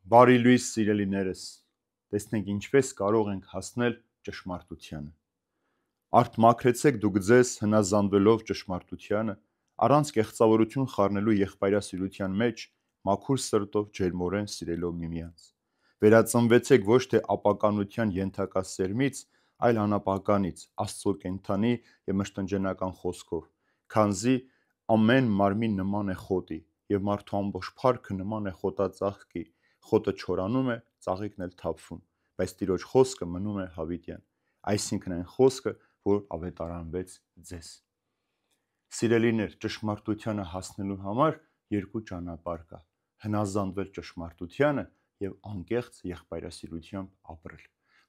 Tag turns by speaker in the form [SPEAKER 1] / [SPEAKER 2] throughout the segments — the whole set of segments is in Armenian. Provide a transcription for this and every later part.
[SPEAKER 1] Բարի լույս սիրելիներս, տեսնենք ինչպես կարող ենք հասնել ճշմարտությանը։ Արդ մաքրեցեք դուք ձեզ հնազանդվելով ճշմարտությանը, առանց կեղծավորություն խառնելու եղբայրասիրության մեջ, մաքուր սրտով ջերմորեն սիրելով միմյանց։ Վերածնվեցեք ոչ թե ապականության ենթակա սերմից, այլ անապականից, Աստծո կենդանի և մշտնջենական խոսքով, քանզի ամեն մարմին նման է խոտի, և մարդու ամբողջ փառքը նման է խոտածաղկի, խոտը չորանում է, ծաղիկն էլ թափվում, բայց Տիրոջ խոսքը մնում է հավիտյան, այսինքն այն խոսքը, որ ավետարանվեց ձեզ։ Սիրելիներ, ճշմարտությանը հասնելու համար երկու ճանապարհ կա՝ հնազանդվել ճշմարտությանը և անկեղծ եղբայրասիրությամբ ապրել,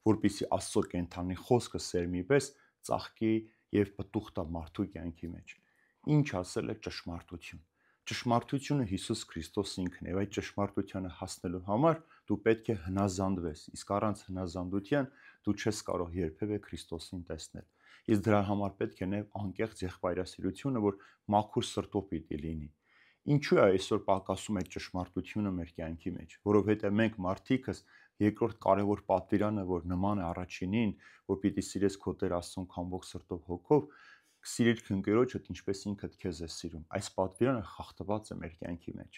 [SPEAKER 1] որպեսզի Աստծո կենդանի խոսքը սերմի պես ծաղկի և պտուղ տա մարդու կյանքի մեջ։ Ինչ ասել է ճշմարտություն։ Ճշմարտությունը Հիսուս Քրիստոս ինքն է, և այդ ճշմարտությանը հասնելու համար դու պետք է հնազանդվես, իսկ առանց հնազանդության դու չես կարող երբևէ Քրիստոսին տեսնել։ Իսկ դրա համար պետք է նաև անկեղծ եղբայրասիրությունը, որ մաքուր սրտով պիտի լինի։ Ինչու է այսօր պակասում այդ ճշմարտությունը մեր կյանքի մեջ, որովհետև մենք մարդիկս երկրորդ կարևոր պատվիրանը, որ նման է առաջինին, որ պիտի սիրես քո Տեր Աստծուն ամբողջ սրտով հոգով, սիրիր քո ընկերոջդ ինչպես ինքդ քեզ ես սիրում։ Այս պատվիրանը խախտված է մեր կյանքի մեջ։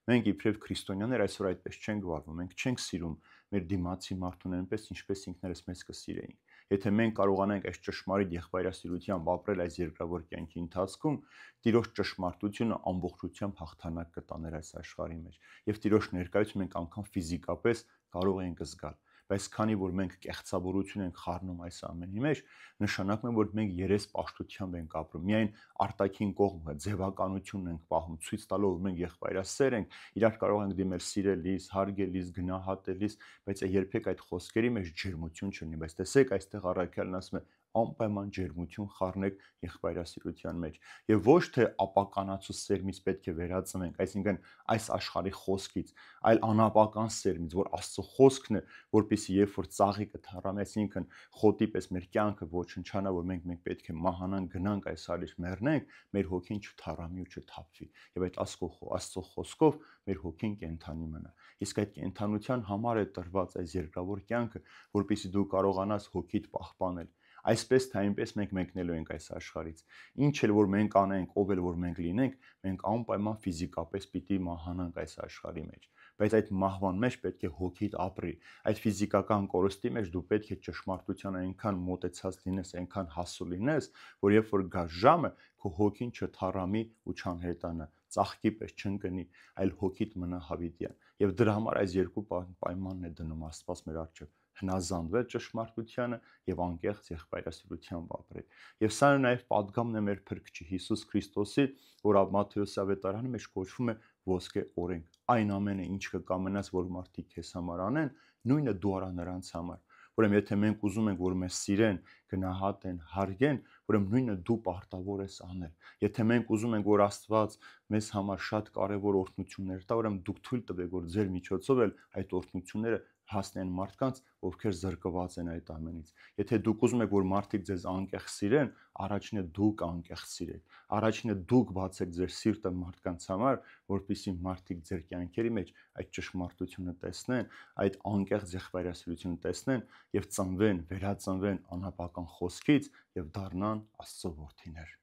[SPEAKER 1] Մենք իբրև քրիստոնյաներ այսօր այդպես չենք վարվում, մենք չենք սիրում մեր դիմացի մարդուն այնպես, ինչպես ինքներս մեզ կսիրեինք։ Եթե մենք կարողանանք այս ճշմարիտ եղբայրասիրությամբ ապրել այս երկրավոր կյանքի ընթացքում, Տիրոջ ճշմարտությունը ամբողջությամբ հաղթանակ կտա մեր այս աշխարհի մեջ, եւ Տիրոջ ներկայությամբ մենք անգամ ֆիզիկապես կարող ենք զգալ։ Բայց քանի որ մենք կեղծավորություն ենք խառնում այս ամենի մեջ, նշանակում է, որ մենք երեսպաշտությամբ ենք ապրում, միայն արտաքին կողմը ձևականությունն ենք պահում, ցույց տալով, որ մենք եղբայրասեր ենք, իրար կարող ենք դիմել սիրելիս, հարգելիս, գնահատելիս, բայց երբեք այդ խոսքերի մեջ ջերմություն չունի։ Բայց տեսեք, այստեղ առաքյալն ասում է, անպայման ջերմություն խառնեք եղբայրասիրության մեջ, եւ ոչ թե ապականացու սերմից պետք է վերածնենք, այսինքն այս աշխարհի խոսքից, այլ անապական սերմից, որ Աստծո խոսքն է, որպեսզի երբ որ ծաղիկը թառամ, այսինքն խոտի պես մեր կյանքը ոչնչանա, որ մենք պետք է մահանանք, գնանք այս արիջ մեռնենք, մեր հոգին չթառամի ու չթափվի, եւ այդ Աստծո խոսքով մեր հոգին կենդանի մնա։ Իսկ այդ կենդանության համար է տրված այս երկրավոր կյանքը, որպեսզի դու կարողանաս հոգիդ պահպանել։ Այսպես թե այնպես մենք մեկնելու ենք այս աշխարհից։ Ինչ էլ որ մենք անենք, ով էլ որ մենք լինենք, մենք անպայման ֆիզիկապես պիտի մահանանք այս աշխարհի մեջ։ Բայց այդ մահվան մեջ պետք է հոգիդ ապրի։ Այդ ֆիզիկական կորստի մեջ դու պետք է ճշմարտության այնքան մոտեցած լինես, այնքան հասու լինես, որ երբ որ գա ժամը, քո հոգին չթառամի ու չանհետանա, ծաղկի պես չընկնի, այլ հոգիդ մնա հավիտյան։ Եվ դրա համար այս երկու պայմանն է դնում Աստված մեր առջև՝ հնազանդվել ճշմարտությանը եւ անկեղծ եղբայրասիրությամբ ապրել։ Եվ սա նաեւ պատգամն է մեր Փրկչի Հիսուս Քրիստոսի, որ Մատթեոս ավետարանի մեջ կոչվում է ոսկե օրենք։ Այն ամենը, ինչ կկամենաս, որ մարդիկ քեզ համար անեն, նույնը դու արա նրանց համար։ Ուրեմն եթե մենք ուզում ենք, որ մեզ սիրեն, գնահատեն, հարգեն, ուրեմն նույնը դու պարտավոր ես անել։ Եթե մենք ուզում ենք, որ Աստված մեզ համար շատ կարևոր օրհնություններ տա, ուրեմն դուք թույլ տվեք, որ ձեր միջոցով էլ այդ օրհնությունները հասնեն մարդկանց, ովքեր զրկված են այդ ամենից։ Եթե դուք ուզում եք, որ մարդիկ ձեզ անկեղծ սիրեն, առաջինը դուք անկեղծ սիրեք։ Առաջինը դուք բացեք ձեր սիրտը մարդկանց համար, որպեսզի մարդիկ ձեր կյանքերի մեջ այդ ճշմարտությունը տեսնեն, այդ անկեղծ եղբայրասիրությունը տեսնեն եւ ծնվեն, վերածնվեն անապական խոսքից եւ դառնան Աստծո որդիներ։